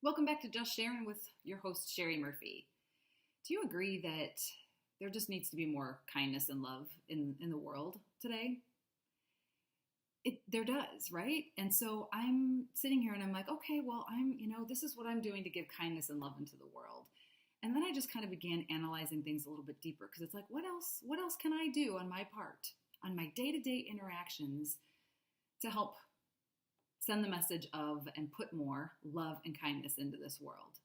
Welcome back to Just Sharing with your host, Sherry Murphy. Do you agree that there just needs to be more kindness and love in the world today? There does, right? And so I'm sitting here and I'm like, okay, well, this is what I'm doing to give kindness and love into the world. And then I just kind of began analyzing things a little bit deeper because it's like, what else can I do on my part, on my day-to-day interactions to help send the message of and put more love and kindness into this world?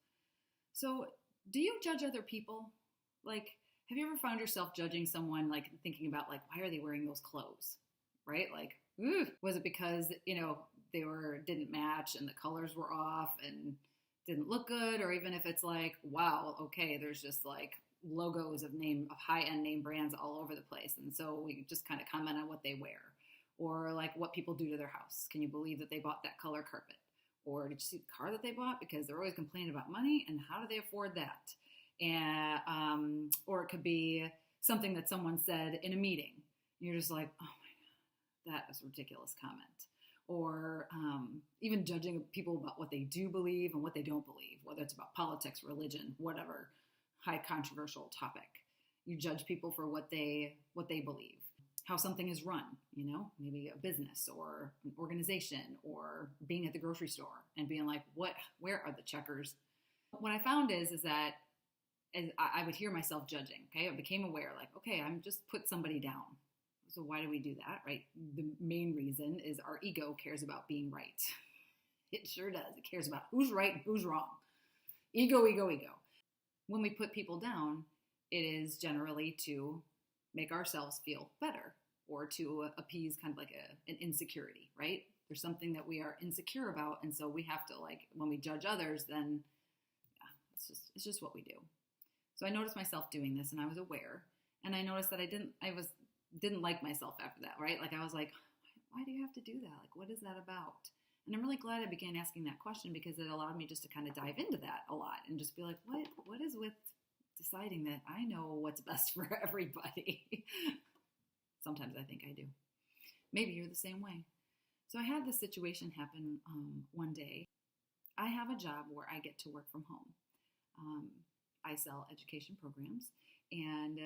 So, do you judge other people? Like, have you ever found yourself judging someone, like thinking about, like, why are they wearing those clothes? Right? Like, was it because, they didn't match and the colors were off and didn't look good? Or even if it's like, wow, okay, there's just like logos of high-end name brands all over the place. And so we just kind of comment on what they wear or like what people do to their house. Can you believe that they bought that color carpet? Or did you see the car that they bought? Because they're always complaining about money and how do they afford that? And or it could be something that someone said in a meeting. You're just like, oh my God, that is a ridiculous comment. Or even judging people about what they do believe and what they don't believe, whether it's about politics, religion, whatever high controversial topic. You judge people for what they believe, how something is run, maybe a business or an organization or being at the grocery store and being like, where are the checkers? What I found is that as I would hear myself judging, okay? I became aware, like, okay, I'm just put somebody down. So why do we do that, right? The main reason is our ego cares about being right. It sure does. It cares about who's right and who's wrong. Ego, ego, ego. When we put people down, it is generally to make ourselves feel better or to appease kind of like an insecurity, right? There's something that we are insecure about. And so we have to, like, when we judge others, then yeah, it's just what we do. So I noticed myself doing this and I was aware, and I noticed that I didn't like myself after that, right? Like I was like, why do you have to do that? Like, what is that about? And I'm really glad I began asking that question because it allowed me just to kind of dive into that a lot and just be like, what is with deciding that I know what's best for everybody? Sometimes I think I do. Maybe you're the same way. So I had this situation happen one day. I have a job where I get to work from home. I sell education programs, and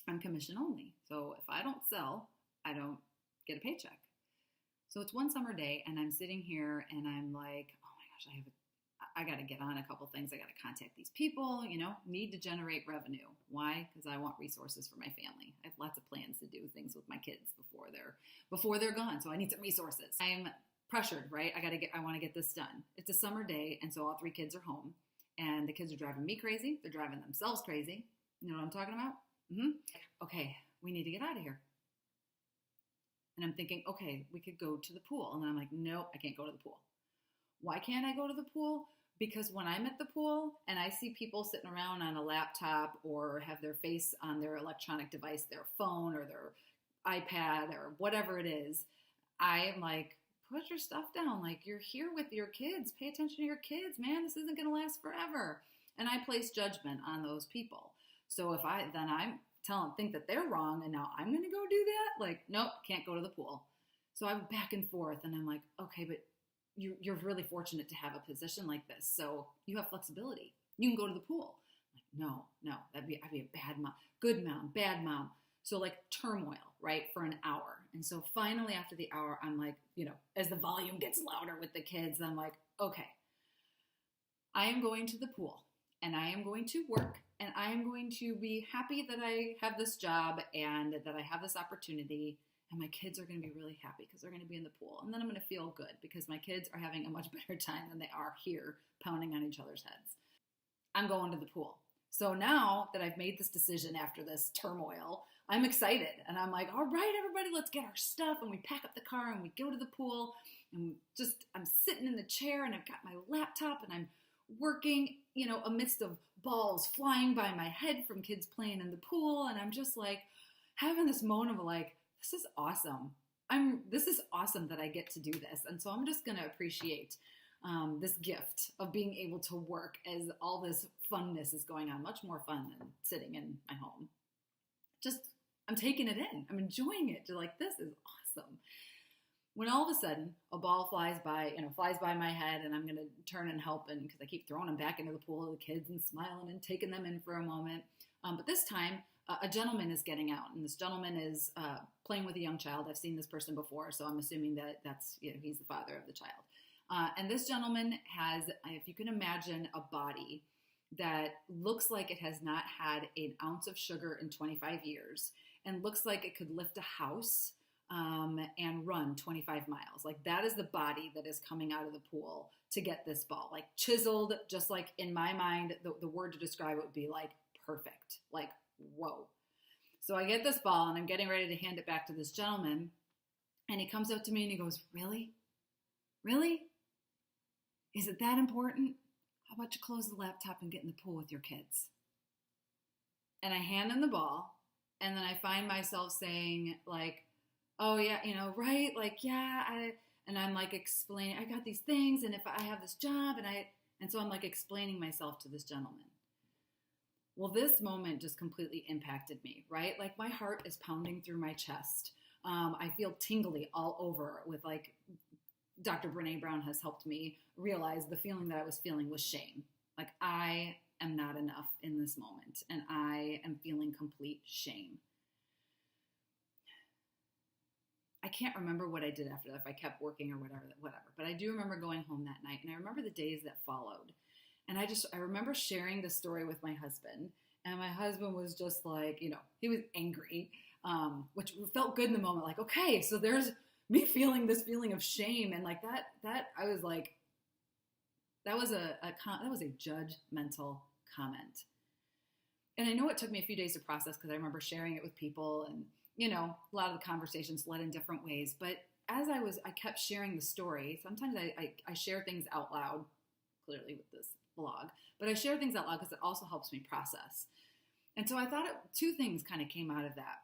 I'm commission only. So if I don't sell, I don't get a paycheck. So it's one summer day, and I'm sitting here, and I'm like, oh my gosh, I got to get on a couple things. I got to contact these people, need to generate revenue. Why? Because I want resources for my family. I have lots of plans to do things with my kids before they're gone. So I need some resources. I'm pressured, right? I want to get this done. It's a summer day, and so all three kids are home, and the kids are driving me crazy. They're driving themselves crazy. You know what I'm talking about? Mm-hmm. Okay, we need to get out of here. And I'm thinking, okay, we could go to the pool. And then I'm like, nope, I can't go to the pool. Why can't I go to the pool? Because when I'm at the pool and I see people sitting around on a laptop or have their face on their electronic device, their phone or their iPad or whatever it is, I am like, put your stuff down. Like, you're here with your kids. Pay attention to your kids, man. This isn't going to last forever. And I place judgment on those people. So if I'm think that they're wrong and now I'm going to go do that, like, nope, can't go to the pool. So I'm back and forth and I'm like, okay, but you're really fortunate to have a position like this. So you have flexibility. You can go to the pool. I'm like, no, I'd be a bad mom, good mom, bad mom. So like turmoil, right, for an hour. And so finally after the hour, I'm like, as the volume gets louder with the kids, I'm like, okay, I am going to the pool and I am going to work and I am going to be happy that I have this job and that I have this opportunity. And my kids are going to be really happy because they're going to be in the pool. And then I'm going to feel good because my kids are having a much better time than they are here pounding on each other's heads. I'm going to the pool. So now that I've made this decision after this turmoil, I'm excited. And I'm like, all right, everybody, let's get our stuff. And we pack up the car and we go to the pool. And I'm sitting in the chair and I've got my laptop and I'm working, amidst of balls flying by my head from kids playing in the pool. And I'm just like having this moment of like, this is awesome. This is awesome that I get to do this. And so I'm just going to appreciate this gift of being able to work as all this funness is going on. Much more fun than sitting in my home. I'm taking it in. I'm enjoying it. Like, this is awesome. when all of a sudden a ball flies by my head, and I'm going to turn and help, and because I keep throwing them back into the pool of the kids and smiling and taking them in for a moment. But this time, a gentleman is getting out, and this gentleman is playing with a young child. I've seen this person before, so I'm assuming that he's the father of the child. And this gentleman has, if you can imagine, a body that looks like it has not had an ounce of sugar in 25 years and looks like it could lift a house and run 25 miles. Like, that is the body that is coming out of the pool to get this ball. Like, chiseled, just like in my mind, the word to describe it would be like perfect. Like, whoa. So I get this ball and I'm getting ready to hand it back to this gentleman. And he comes up to me and he goes, "Really? Really? Is it that important? How about you close the laptop and get in the pool with your kids?" And I hand him the ball, and then I find myself saying, like, "Oh yeah, right? Like, yeah, and I'm like explaining, I got these things, and if I have this job, and so I'm like explaining myself to this gentleman. Well, this moment just completely impacted me, right? Like, my heart is pounding through my chest. I feel tingly all over with, like, Dr. Brene Brown has helped me realize the feeling that I was feeling was shame. Like, I am not enough in this moment, and I am feeling complete shame. I can't remember what I did after that, if I kept working or whatever, but I do remember going home that night, and I remember the days that followed. And I remember sharing the story with my husband, and my husband was just like, he was angry, which felt good in the moment. Like, okay, so there's me feeling this feeling of shame, and like that I was like, that was a judgmental comment. And I know it took me a few days to process, because I remember sharing it with people, and a lot of the conversations led in different ways. But as I kept sharing the story. Sometimes I share things out loud, clearly with this blog, but I share things out loud because it also helps me process. And so I thought two things kind of came out of that.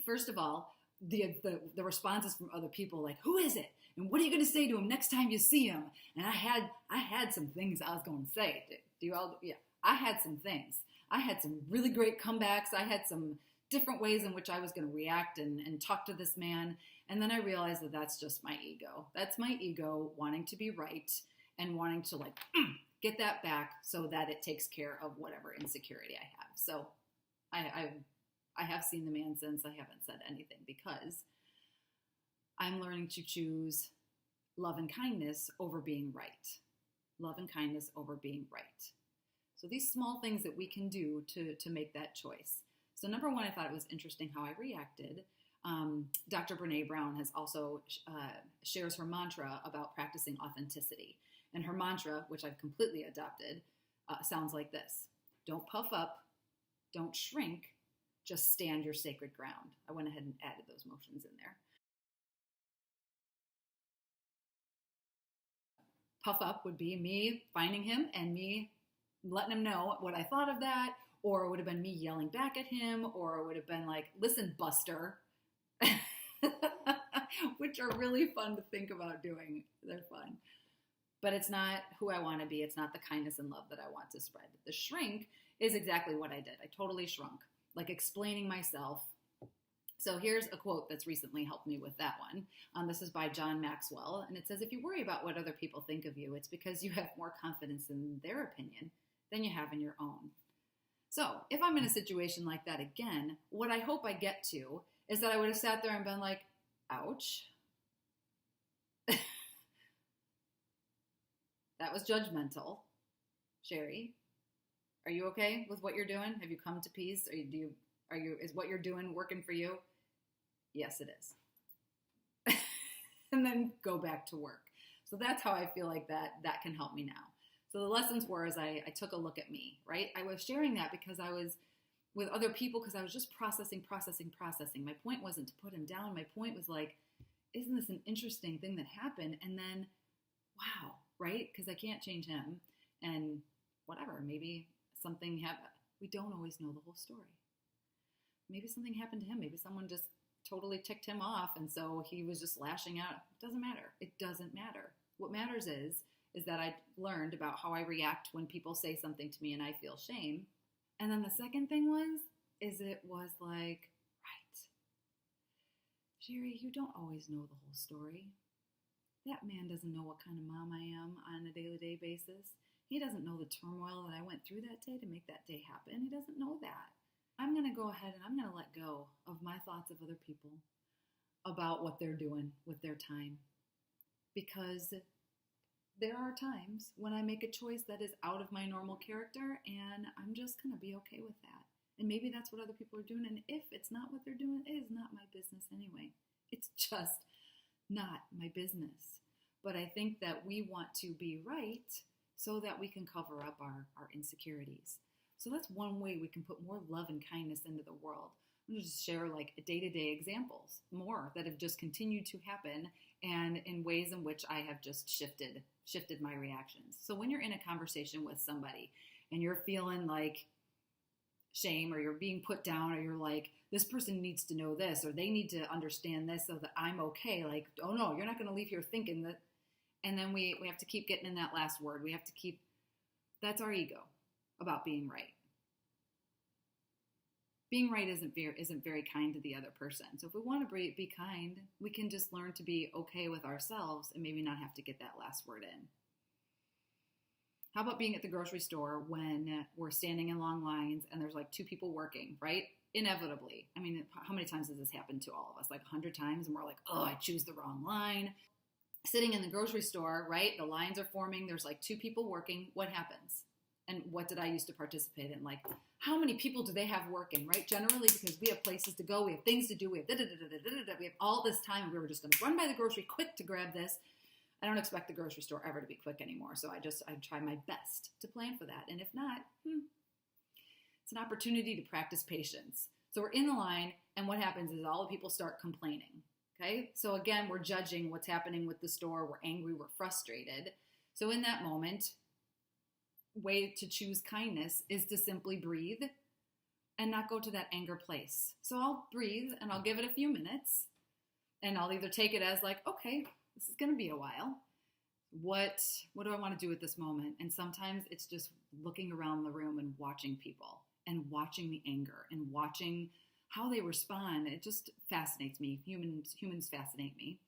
First of all, the responses from other people, like, "Who is it? And what are you going to say to him next time you see him?" And I had some things I was going to say. I had some things. I had some really great comebacks. I had some different ways in which I was going to react and talk to this man. And then I realized that that's just my ego. That's my ego wanting to be right and wanting to, like, get that back so that it takes care of whatever insecurity I have. So I have seen the man since. I haven't said anything, because I'm learning to choose love and kindness over being right. Love and kindness over being right. So these small things that we can do to make that choice. So number one, I thought it was interesting how I reacted. Dr. Brene Brown has also shares her mantra about practicing authenticity. And her mantra, which I've completely adopted, sounds like this: don't puff up, don't shrink, just stand your sacred ground. I went ahead and added those motions in there. Puff up would be me finding him and me letting him know what I thought of that, or it would have been me yelling back at him, or it would have been like, "Listen, Buster," which are really fun to think about doing. They're fun. But it's not who I want to be. It's not the kindness and love that I want to spread. The shrink is exactly what I did. I totally shrunk, like explaining myself. So here's a quote that's recently helped me with that one. This is by John Maxwell, and it says, "If you worry about what other people think of you, it's because you have more confidence in their opinion than you have in your own." So if I'm in a situation like that again, what I hope I get to is that I would have sat there and been like, "Ouch. That was judgmental. Sherry, are you okay with what you're doing? Have you come to peace? Is what you're doing working for you?" Yes, it is. And then go back to work. So that's how I feel like that can help me now. So the lessons were, as I took a look at me, right? I was sharing that because I was with other people, because I was just processing. My point wasn't to put him down. My point was like, isn't this an interesting thing that happened? And then, wow, right? Because I can't change him. And whatever, maybe something happened. We don't always know the whole story. Maybe something happened to him. Maybe someone just totally ticked him off, and so he was just lashing out. It doesn't matter. It doesn't matter. What matters is that I learned about how I react when people say something to me and I feel shame. And then the second thing was like, right. Sherry, you don't always know the whole story. That man doesn't know what kind of mom I am on a day-to-day basis. He doesn't know the turmoil that I went through that day to make that day happen. He doesn't know that. I'm going to go ahead and I'm going to let go of my thoughts of other people about what they're doing with their time. Because there are times when I make a choice that is out of my normal character, and I'm just going to be okay with that. And maybe that's what other people are doing. And if it's not what they're doing, it is not my business anyway. It's just not my business. But I think that we want to be right so that we can cover up our insecurities. So that's one way we can put more love and kindness into the world. I'm going to just share like day-to-day examples, more that have just continued to happen, and in ways in which I have just shifted my reactions. So when you're in a conversation with somebody and you're feeling like shame, or you're being put down, or you're like, this person needs to know this, or they need to understand this so that I'm okay. Like, oh no, you're not going to leave here thinking that. And then we have to keep getting in that last word. We have to keep, that's our ego about being right. Being right isn't very kind to the other person. So if we want to be kind, we can just learn to be okay with ourselves and maybe not have to get that last word in. How about being at the grocery store when we're standing in long lines and there's like 2 people working, right? Inevitably. I mean, how many times has this happened to all of us? Like 100 times, and we're like, oh, I choose the wrong line. Sitting in the grocery store, right? The lines are forming. There's like 2 people working. What happens? And what did I used to participate in? Like, how many people do they have working, right? Generally, because we have places to go, we have things to do, we have we have all this time, and we were just going to run by the grocery quick to grab this. I don't expect the grocery store ever to be quick anymore, so I try my best to plan for that. And if not, it's an opportunity to practice patience. So we're in the line, and what happens is all the people start complaining. Okay, so again, we're judging what's happening with the store. We're angry, we're frustrated. So in that moment, way to choose kindness is to simply breathe and not go to that anger place. So I'll breathe and I'll give it a few minutes, and I'll either take it as like, okay, this is going to be a while. What do I want to do at this moment? And sometimes it's just looking around the room and watching people and watching the anger and watching how they respond. It just fascinates me. Humans fascinate me.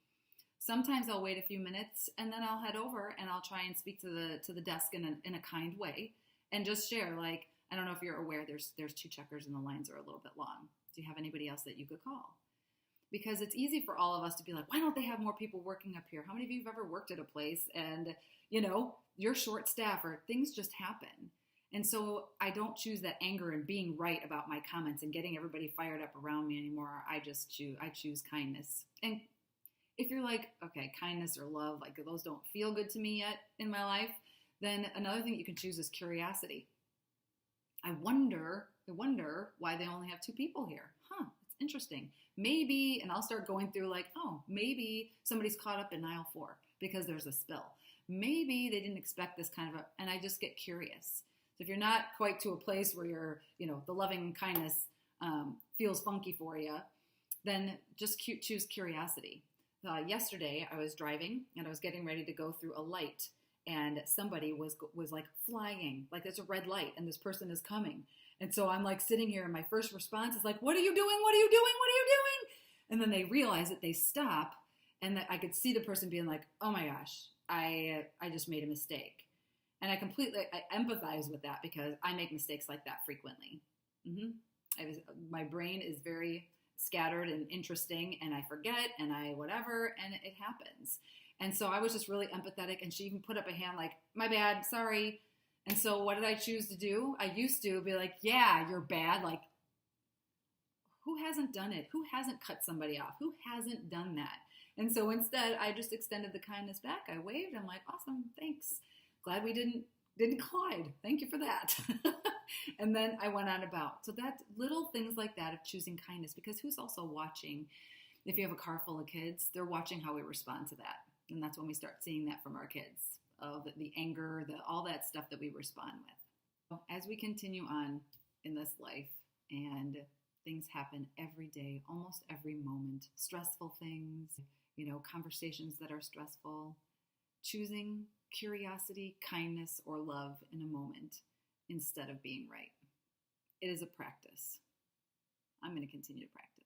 Sometimes I'll wait a few minutes and then I'll head over and I'll try and speak to the desk in a kind way and just share, like, I don't know if you're aware, there's 2 checkers and the lines are a little bit long. Do you have anybody else that you could call? Because it's easy for all of us to be like, why don't they have more people working up here? How many of you have ever worked at a place and, you're short staffed or things just happen? And so I don't choose that anger and being right about my comments and getting everybody fired up around me anymore. I choose kindness. And if you're like, okay, kindness or love, like those don't feel good to me yet in my life, then another thing you can choose is curiosity. I wonder why they only have 2 people here. It's interesting. Maybe, and I'll start going through like, maybe somebody's caught up in aisle 4 because there's a spill. Maybe they didn't expect this kind of and I just get curious. So if you're not quite to a place where you're, the loving kindness feels funky for you, then just choose curiosity. Yesterday I was driving and I was getting ready to go through a light, and somebody was like flying, like there's a red light and this person is coming. And so I'm like sitting here and my first response is like, what are you doing? What are you doing? What are you doing? And then they realize that they stop, and that I could see the person being like, oh my gosh, I just made a mistake. And I empathize with that because I make mistakes like that frequently. My brain is very scattered and interesting, and I forget and I whatever, and it happens. And so I was just really empathetic, and she even put up a hand like, my bad, sorry. And so what did I choose to do? I used to be like, yeah, you're bad. Like, who hasn't done it? Who hasn't cut somebody off? Who hasn't done that? And so instead, I just extended the kindness back. I waved. I'm like, awesome, thanks. Glad we didn't collide. Thank you for that. And then I went on about. So that's little things like that of choosing kindness, because who's also watching? If you have a car full of kids, they're watching how we respond to that. And that's when we start seeing that from our kids, of the anger, all that stuff that we respond with. As we continue on in this life, and things happen every day, almost every moment, stressful things, conversations that are stressful, choosing curiosity, kindness, or love in a moment instead of being right. It is a practice. I'm going to continue to practice.